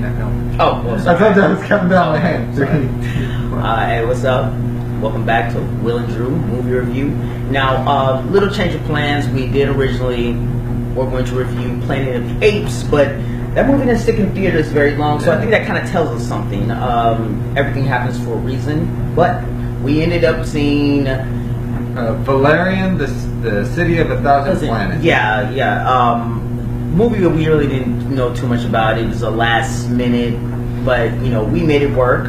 that film. Oh, well, I sorry. thought that was counting down my hand. Hey, what's up? Welcome back to WillAndDrew movie review. Now, little change of plans. We did originally, we're going to review Planet of the Apes, but that movie didn't stick in theaters very long, so I think that kind of tells us something. Everything happens for a reason, but we ended up seeing Valerian, the City of 1,000 Planets. Yeah. Movie that we really didn't know too much about. It was a last minute, but we made it work.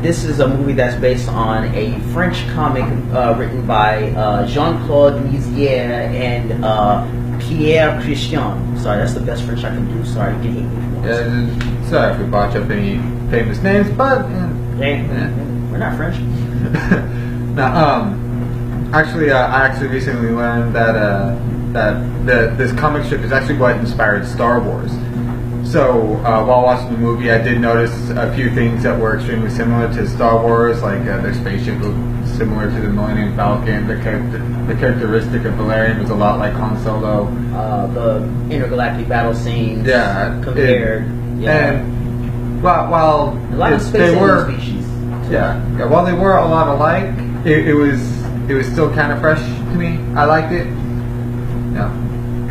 This is a movie that's based on a French comic written by Jean-Claude Mézières and Pierre Christian. Sorry, that's the best French I can do. Sorry, get me. Sorry if we botch up any famous names, but we're not French. Now, actually, I actually recently learned that this comic strip is actually what inspired Star Wars. So while watching the movie, I did notice a few things that were extremely similar to Star Wars, like their spaceship looked similar to the Millennium Falcon. The characteristic of Valerian was a lot like Han Solo. The intergalactic battle scenes. Yeah, compared. And while a lot of space they were species. While they were a lot alike, it was still kind of fresh to me. I liked it. Yeah,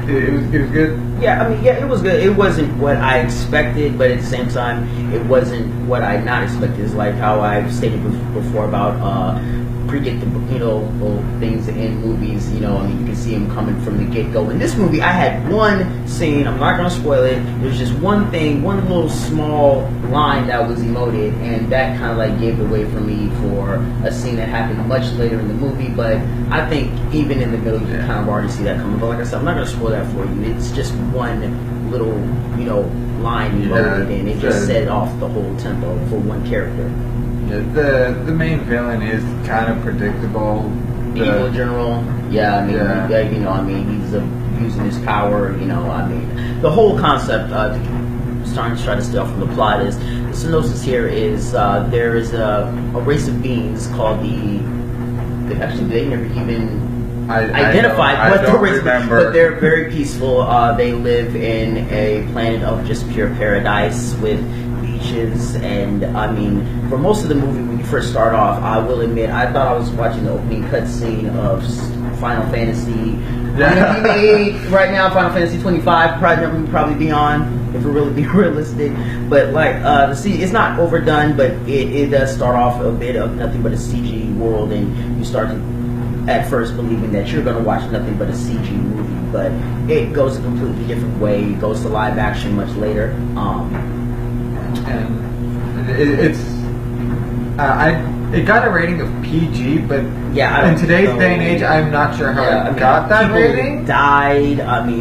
it was good. Yeah, it was good. It wasn't what I expected, but at the same time, it wasn't what I not expected. It's like how I've stated before about predictable, things in movies. You can see them coming from the get-go. In this movie, I had one scene. I'm not going to spoil it. There's just one thing, one little small line that was emoted, and that kind of like gave it away for me for a scene that happened much later in the movie. But I think even in the middle, you can kind of already see that coming. But like I said, I'm not going to spoil that for you. It's just one little, line emoted, and it just set off the whole tempo for one character. Yeah, the main villain is kind of predictable. Evil general, he's abusing his power. The whole concept. Starting to try to steal from the plot is the synopsis here is there is a race of beings called they never even identified what the race is, but they're very peaceful. They live in a planet of just pure paradise with beaches, and for most of the movie, when you first start off, I will admit I thought I was watching the opening cutscene of Final Fantasy. Right now, Final Fantasy 25 probably be on if we're really being realistic. But it's not overdone, but it does start off a bit of nothing but a CG world, and you start to at first believing that you're going to watch nothing but a CG movie, but it goes a completely different way. It goes to live action much later. And it got a rating of PG, but in today's day and age, I'm not sure how it got that rating. Died.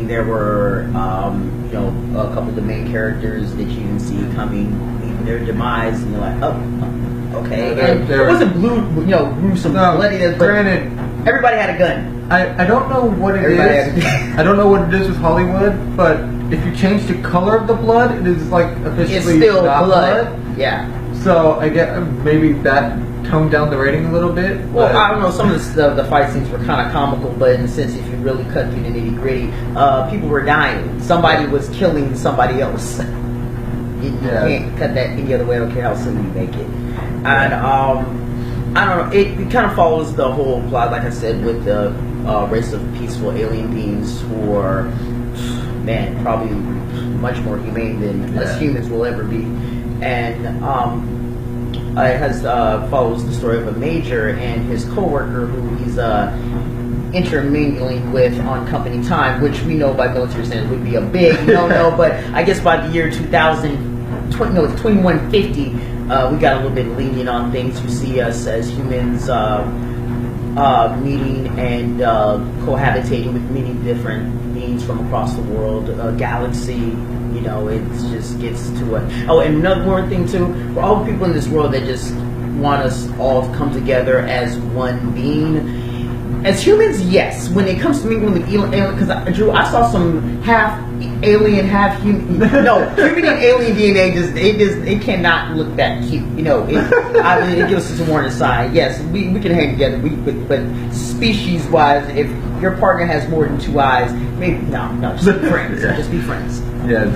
There were a couple of the main characters that you didn't see coming, meeting their demise, and you're like, oh, okay. It wasn't gruesome, bloody. Granted, everybody had a gun. I don't know what it is. I don't know what it is with Hollywood, but if you change the color of the blood, it is like officially it's still not blood. Yeah. So I get maybe that toned down the rating a little bit. Well, I don't know. Some of the fight scenes were kind of comical, but in a sense, if you really cut through the nitty gritty, people were dying. Somebody was killing somebody else. You can't cut that any other way. I don't care how simple you make it. And I don't know. It kind of follows the whole plot, like I said, with the race of peaceful alien beings who are, probably much more humane than us humans will ever be. And it follows the story of a major and his coworker who he's intermingling with on company time, which we know by military standards would be a big no-no. But I guess by the year 2150, we got a little bit lenient on things. You see us as humans meeting and cohabitating with many different beings from across the world, galaxy. It just gets to it. Oh, and another more thing too, for all the people in this world that just want us all to come together as one being. As humans, yes. When it comes to mingling with alien, because Drew, I saw some half alien, half human. No, human and alien DNA it cannot look that cute. It gives us a warning sign. Yes, we can hang together. But species wise, if your partner has more than two eyes, maybe no, just be friends. Just be friends. Yeah,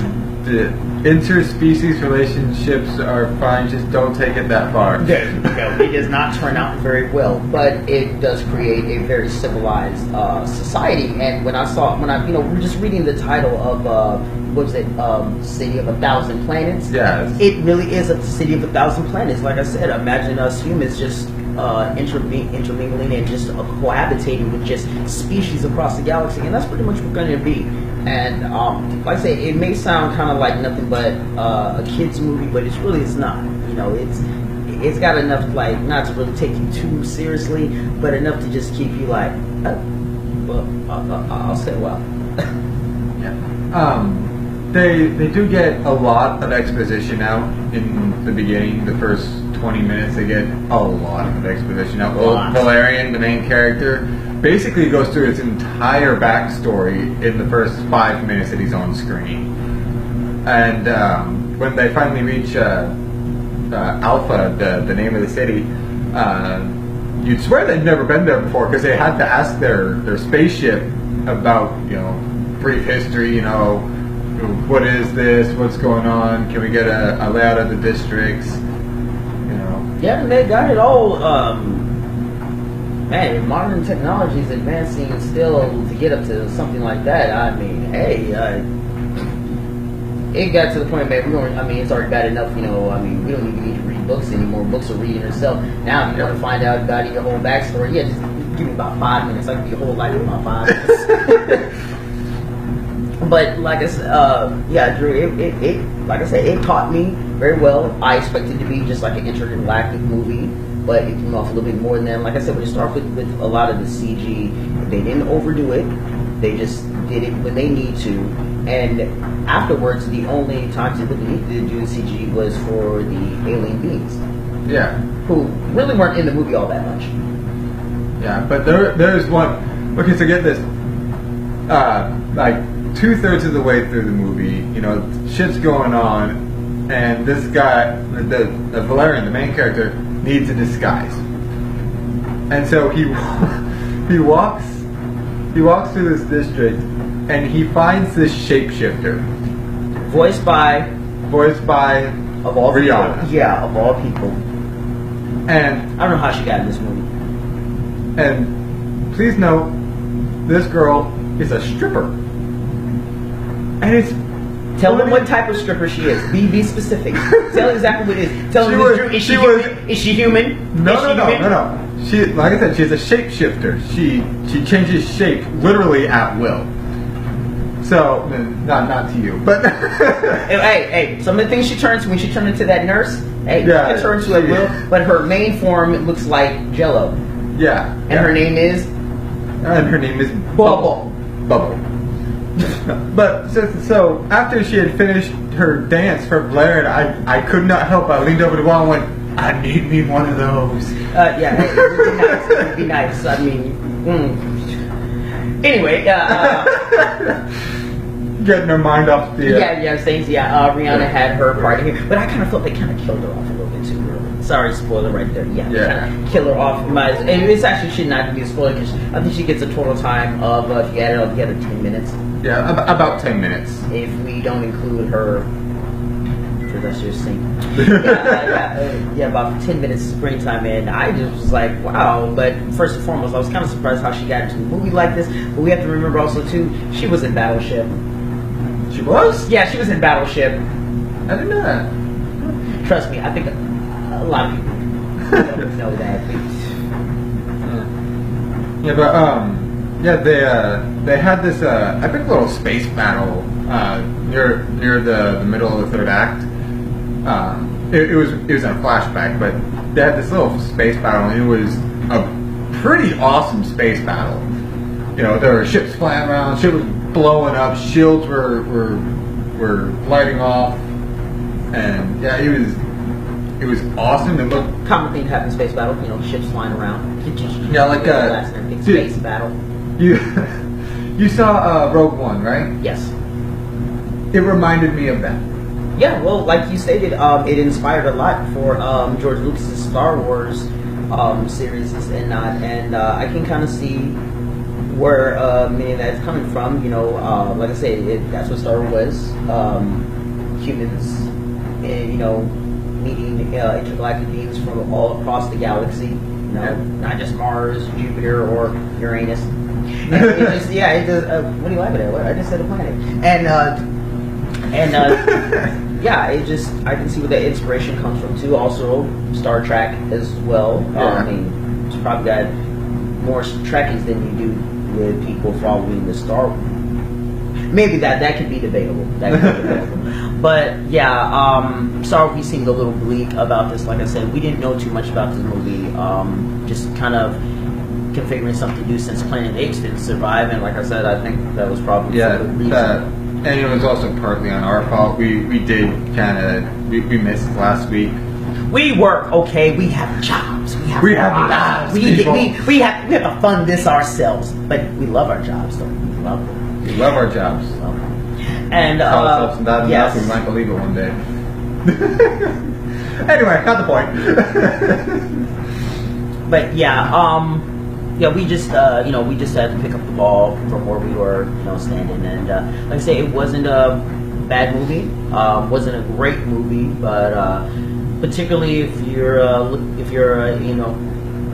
the interspecies relationships are fine. Just don't take it that far. It does not turn out very well, but it does create a very civilized society. And when I we're just reading the title of what was it, City of a Thousand Planets. Yes. It really is a city of a thousand planets. Like I said, imagine us humans just intermingling and just cohabitating with just species across the galaxy, and that's pretty much what we're going to be. And like I say, it may sound kind of like nothing but a kids movie, but it's not. It's got enough, like, not to really take you too seriously, but enough to just keep you like, I'll say well. Yeah. They do get a lot of exposition out in the beginning. The first 20 minutes, they get a lot of exposition out. Valerian, the main character, basically goes through his entire backstory in the first 5 minutes that he's on screen. And when they finally reach Alpha, the name of the city, you'd swear they'd never been there before, because they had to ask their spaceship about, brief history, what is this, what's going on, can we get a layout of the districts, Yeah, and they got it all. Man, modern technology is advancing still to get up to something like that. I mean, hey, it got to the point, man, it's already bad enough, we don't even need to read books anymore. Books are reading themselves. Now, if you want to find out about your whole backstory, yeah, just give me about 5 minutes. I can be your whole life in about 5 minutes. But like I said, Drew, it like I said, it taught me very well. I expected it to be just like an intergalactic movie, but it came off a little bit more than that. Like I said, when you start with a lot of the CG, they didn't overdo it. They just did it when they need to. And afterwards, the only time they needed to do CG was for the alien beings. Yeah. Who really weren't in the movie all that much. Yeah, but there's one. Okay, so get this. Like 2/3 of the way through the movie, shit's going on, and this guy, the Valerian, the main character, needs a disguise, and so he walks through this district, and he finds this shapeshifter, voiced by of all Rihanna. People. Yeah, of all people. And I don't know how she got in this movie. And please note, this girl is a stripper. And it's... Tell them what type of stripper she is. Be specific. Tell exactly what it is. Tell them, is she human? No. She, like I said, she's a shapeshifter. She changes shape literally at will. So, not to you, but... hey, some of the things she turns, when she turned into that nurse, she can turn to at will, but her main form looks like Jello. Yeah. And her name is? And her name is Bubble. But so after she had finished her dance for Valerian, I could not help. I leaned over the wall and went, I need me one of those. It would be nice. I mean, anyway. Getting her mind off the... Rihanna had her part here, but I kind of felt they kind of killed her off a little bit too early. Sorry, spoiler right there. Yeah. Kind of kill her off. And this actually should not be a spoiler, because I think she gets a total time of, if you add it all together, 10 minutes. Yeah, about 10 minutes. If we don't include her, because that's just thing. About 10 minutes screen time, and I just was like, wow. But first and foremost, I was kind of surprised how she got into a movie like this. But we have to remember also too, she was in Battleship. She was? Yeah, she was in Battleship. I didn't know that. Trust me, I think a lot of people don't know that. They had this epic little space battle near the middle of the third act. It was in a flashback, but they had this little space battle, and it was a pretty awesome space battle. There were ships flying around, shit was blowing up, shields were lighting off, and it was awesome. It looked common thing to happen in space battle, ships flying around. Big space battle. You saw Rogue One, right? Yes. It reminded me of that. Yeah, well, like you stated, it inspired a lot for George Lucas's Star Wars series and I can kind of see where many of that's coming from. Like I said, that's what Star Wars was. humans, and meeting intergalactic beings from all across the galaxy. Not just Mars, Jupiter, or Uranus. And it just, what do you like with it? I just said a planet. I can see where the inspiration comes from too. Also, Star Trek as well. Yeah. It's probably got more Trekkies than you do with people following the Star Wars. Maybe that could be debatable. But yeah, sorry we seemed a little bleak about this. Like I said, we didn't know too much about this movie. Just kind of configuring something new since Planet of the Apes didn't survive, and like I said, I think that was probably for the reason. And it was also partly on our fault. We did kind of we missed last week. We work, okay. We have jobs. We have lives. We have to fund this ourselves, but we love our jobs, though. We love them. We love our jobs. And yes, we might believe it one day. Anyway, not the point. But yeah, we just we just had to pick up the ball from where we were standing, and like I say, it wasn't a bad movie, wasn't a great movie, but particularly if you're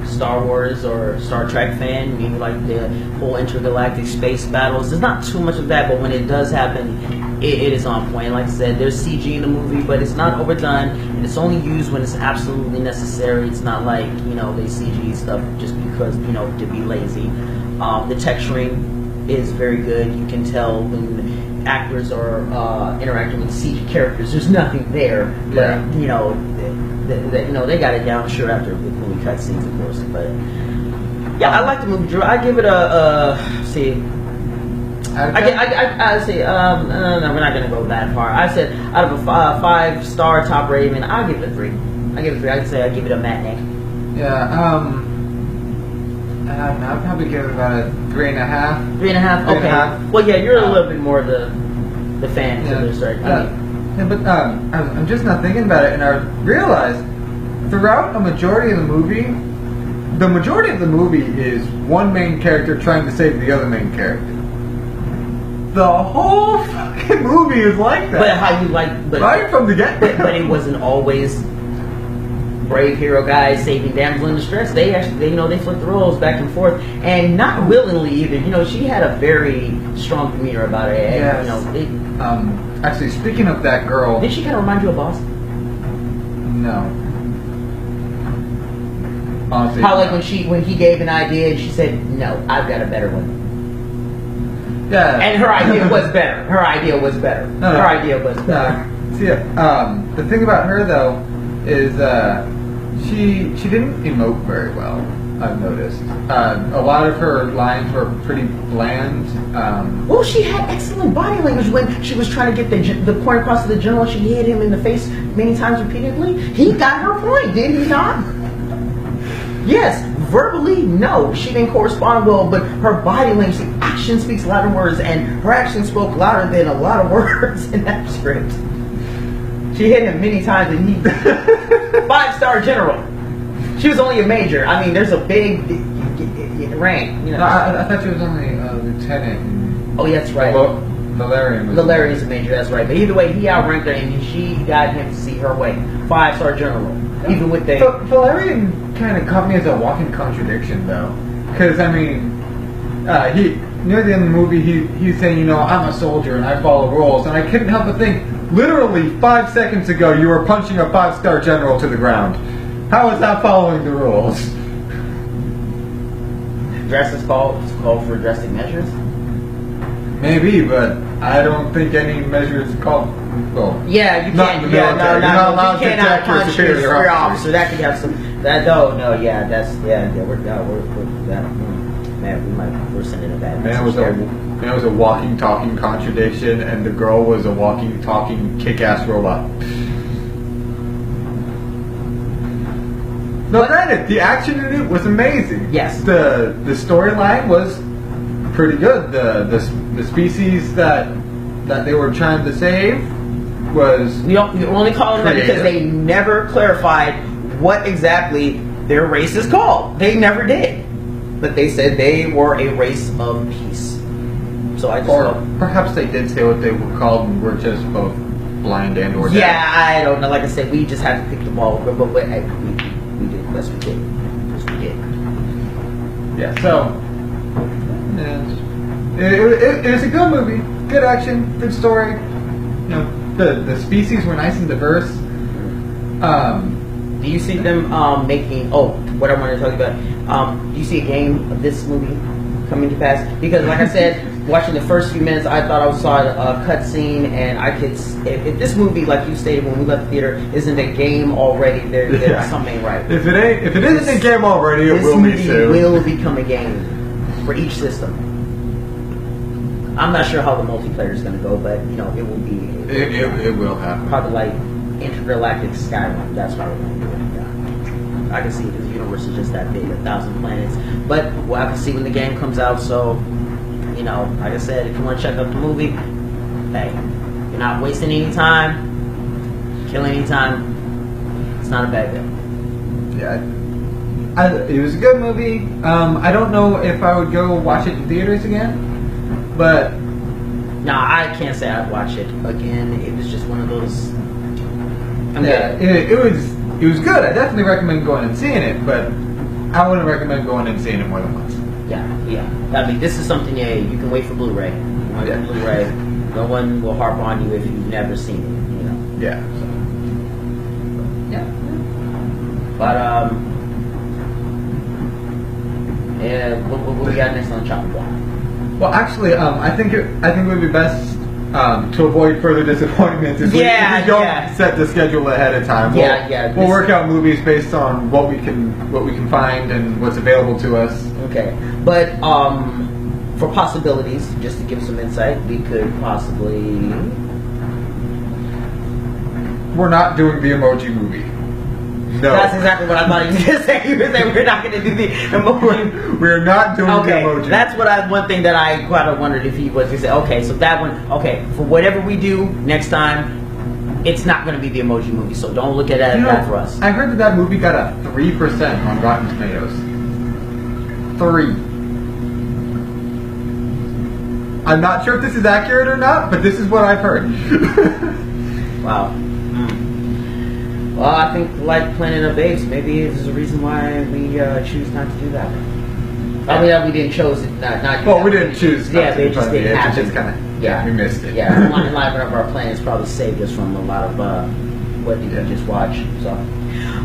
Star Wars or Star Trek fan, you like the whole intergalactic space battles. There's not too much of that, but when it does happen, it is on point. Like I said, there's CG in the movie, but it's not overdone, and it's only used when it's absolutely necessary. It's not like they CG stuff just because to be lazy. The texturing is very good. You can tell when actors are interacting with CG characters. There's nothing there, but they got it down. Sure, after the movie cutscenes, of course, but yeah, I like the movie, Drew. I give it a see. I say no, we're not gonna go that far. I said out of a 5-star top rating, I'll give it a 3. I give it a 3. I'd say I give it a matinee. Yeah. I'd probably give it about a 3.5. 3.5. Okay. Well, yeah, you're a little bit more the fan to this, right? But I'm just not thinking about it, and I realized throughout the majority of the movie is one main character trying to save the other main character. The whole fucking movie is like that. But how you right from the get-go. But it wasn't always brave hero guys saving damsel in distress. They actually, they flipped the roles back and forth, and not willingly either. She had a very strong demeanor about it. Yes. Actually, speaking of that girl, did she kind of remind you of Boss? No. Honestly, how when he gave an idea and she said, "No, I've got a better one." Yeah. And her idea was better. Her idea was better. See, the thing about her though is she didn't emote very well. I've noticed a lot of her lines were pretty bland. Well, she had excellent body language when she was trying to get the point across to the general. She hit him in the face many times repeatedly. He got her point, did he not? Yes, verbally, no, she didn't correspond well, but her body language, the action speaks louder than words, and her action spoke louder than a lot of words in that script. She hit him many times, and he 5-star general. She was only a major. I mean, there's a big rank. No, I thought she was only a lieutenant. Oh, yeah, that's right. Valerian's a major. That's right. But either way, he outranked her, and she got him to see her way. 5-star general. Even with the Valerian kind of caught me as a walking contradiction, though, because he near the end of the movie he's saying, I'm a soldier and I follow rules, and I couldn't help but think, literally 5 seconds ago you were punching a 5-star general to the ground. How is that following the rules? Dress is called for drastic measures. Maybe, but I don't think any measures called. Well, yeah, you can't. You're not allowed to attack your superior officer. That could have some. No, yeah, that's we're man, we're sending a bad message. Man was a walking, talking contradiction, and the girl was a walking, talking, kick-ass robot. No, granted, the action in it was amazing. Yes, the storyline was pretty good. The species that they were trying to save was. You only call them that because they never clarified what exactly their race is called. They never did, but they said they were a race of peace. So I just perhaps they did say what they were called, and we're just both blind and or deaf. Yeah, I don't know. Like I said, we just had to pick the ball. But hey, we did. Yes, we did. Yes, we did. Yeah. So it was a good movie. Good action. Good story. You know, the species were nice and diverse. Do you see them making? Oh, what I wanted to talk about. Do you see a game of this movie coming to pass? Because, like I said, watching the first few minutes, I thought I saw a cutscene, and I could. If this movie, like you stated when we left the theater, isn't a game already, there's something right. If it isn't a game already, it will be soon. This movie will become a game for each system. I'm not sure how the multiplayer is going to go, but it will be. It will happen. Probably like Intergalactic Skyrim. That's probably going to do it. Yeah. I can see this universe is just that big, 1,000 planets. But we'll have to see when the game comes out. So, like I said, if you want to check out the movie, hey, you're not wasting any time, killing any time. It's not a bad deal. Yeah. It was a good movie. I don't know if I would go watch it in theaters again. But no, I can't say I'd watch it again. It was just one of those. It was good. I definitely recommend going and seeing it, but I wouldn't recommend going and seeing it more than once. Yeah. I mean, this is something you can wait for Blu-ray. Blu-ray. No one will harp on you if you've never seen it. Yeah. So. Yeah. But what we got next on the chopping block? Well, actually, I think it would be best to avoid further disappointments if we don't set the schedule ahead of time. We'll work out movies based on what we can find and what's available to us. Okay, but for possibilities, just to give some insight, we could possibly. We're not doing the Emoji Movie. No. That's exactly what I thought you were going to say. You were saying we're not going to do the emoji. We're not doing the emoji. That's one thing that I kind of wondered if he was going to say. Okay, so that one. Okay, for whatever we do next time, it's not going to be the Emoji Movie. So don't look at that for us. I heard that movie got a 3% on Rotten Tomatoes. 3. I'm not sure if this is accurate or not, but this is what I've heard. Wow. Well, I think like Planet of Apes, maybe there's a reason why we choose not to do that. I mean, we didn't choose it. We didn't choose. They just didn't happen. Just kind of we missed it. Yeah, enlivening up our plans probably saved us from a lot of what you can just watch. So,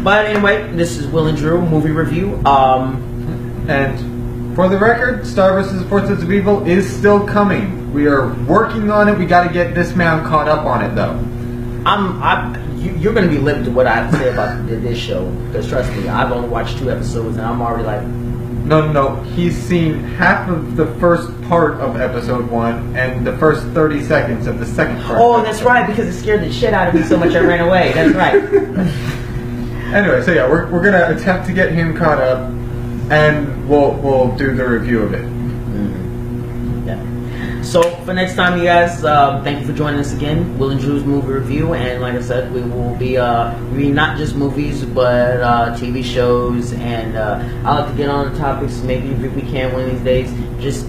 but anyway, this is Will and Drew movie review. And for the record, Star vs. Forces of Evil is still coming. We are working on it. We got to get this man caught up on it, though. You're going to be limited to what I have to say about this show, because trust me, I've only watched 2 episodes and I'm already like. No. He's seen half of the first part of episode 1 and the first 30 seconds of the second part. Oh, that's right, because it scared the shit out of me so much I ran away. That's right. Anyway, so yeah, we're going to attempt to get him caught up, and we'll do the review of it. Mm-hmm. Yeah. So for next time, you guys, thank you for joining us again. Will and Drew's movie review, and like I said, we will be reading not just movies but TV shows, and I like to get on the topics. Maybe if we can one of these days, just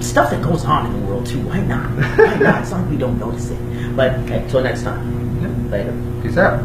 stuff that goes on in the world too. Why not? Why not? It's like we don't notice it. But okay, till next time. Yeah. Later. Peace out.